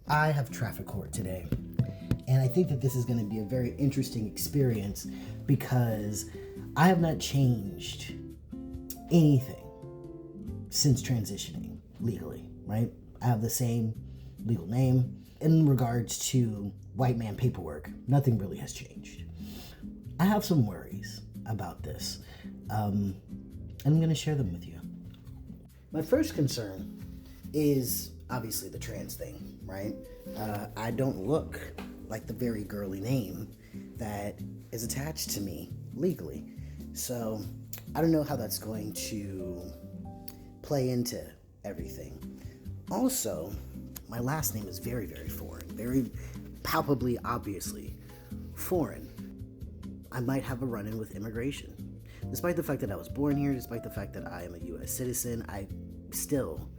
I have traffic court today, and I think that this is going to be a very interesting experience because I have not changed anything since transitioning legally, right? I have the same legal name. In regards to white man paperwork, nothing really has changed. I have some worries about this, and I'm going to share them with you. My first concern is obviously the trans thing, right? I don't look like the very girly name that is attached to me legally. So I don't know how that's going to play into everything. Also, my last name is very, very foreign, very palpably, obviously foreign. I might have a run-in with immigration. Despite the fact that I was born here, despite the fact that I am a U.S. citizen, I still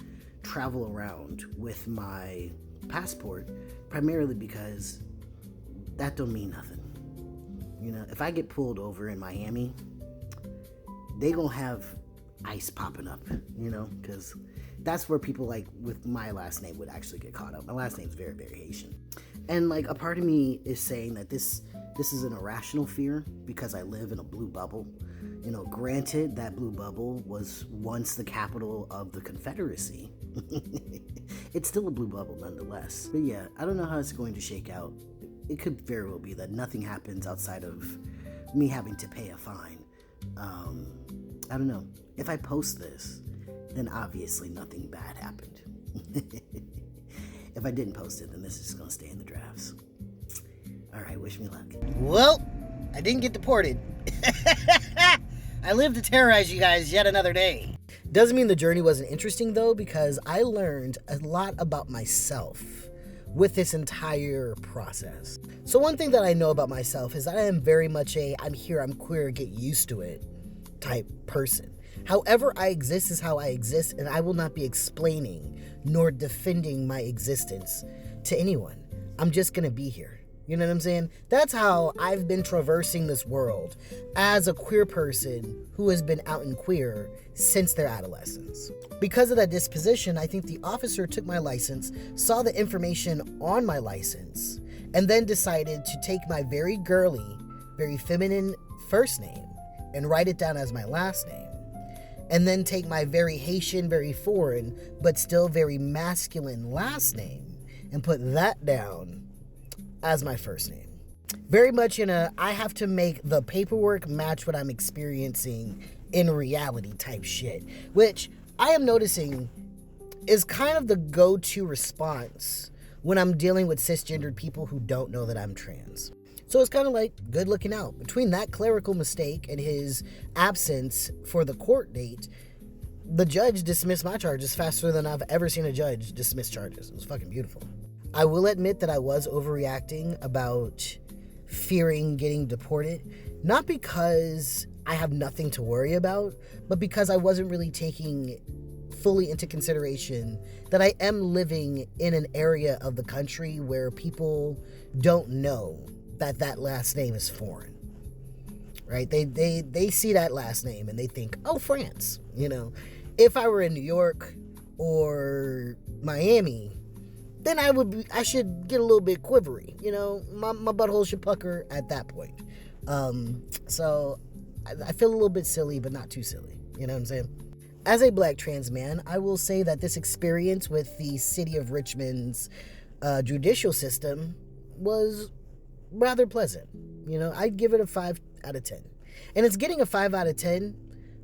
travel around with my passport, primarily because that don't mean nothing. You know, if I get pulled over in Miami, they gonna have ice popping up, you know, because that's where people like with my last name would actually get caught up. My last name's very, very Haitian. And like a part of me is saying that this is an irrational fear because I live in a blue bubble. You know, granted, that blue bubble was once the capital of the Confederacy. It's still a blue bubble nonetheless. But yeah, I don't know how it's going to shake out. It could very well be that nothing happens outside of me having to pay a fine. I don't know. If I post this, then obviously nothing bad happened. If I didn't post it, then this is just going to stay in the drafts. All right, wish me luck. Well, I didn't get deported. I lived to terrorize you guys yet another day. Doesn't mean the journey wasn't interesting, though, because I learned a lot about myself with this entire process. So one thing that I know about myself is that I am very much I'm here, I'm queer, get used to it type person. However I exist is how I exist, and I will not be explaining nor defending my existence to anyone. I'm just gonna be here. You know what I'm saying? That's how I've been traversing this world as a queer person who has been out and queer since their adolescence. Because of that disposition, I think the officer took my license, saw the information on my license, and then decided to take my very girly, very feminine first name and write it down as my last name. And then take my very Haitian, very foreign, but still very masculine last name and put that down as my first name. Very much I have to make the paperwork match what I'm experiencing in reality type shit, which I am noticing is kind of the go-to response when I'm dealing with cisgendered people who don't know that I'm trans. So it's kind of like good looking out. Between that clerical mistake and his absence for the court date, the judge dismissed my charges faster than I've ever seen a judge dismiss charges. It was fucking beautiful. I will admit that I was overreacting about fearing getting deported, not because I have nothing to worry about, but because I wasn't really taking fully into consideration that I am living in an area of the country where people don't know that last name is foreign, right? They see that last name and they think, oh, France, you know. If I were in New York or Miami, then I should get a little bit quivery, you know. My butthole should pucker at that point. So I feel a little bit silly, but not too silly. You know what I'm saying? As a black trans man, I will say that this experience with the city of Richmond's judicial system was rather pleasant. You know, I'd give it a 5 out of 10. And it's getting a 5 out of 10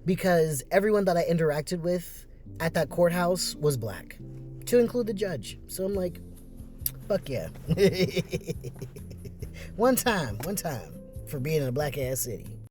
because everyone that I interacted with at that courthouse was black, to include the judge. So I'm like, fuck yeah. One time for being in a black ass city.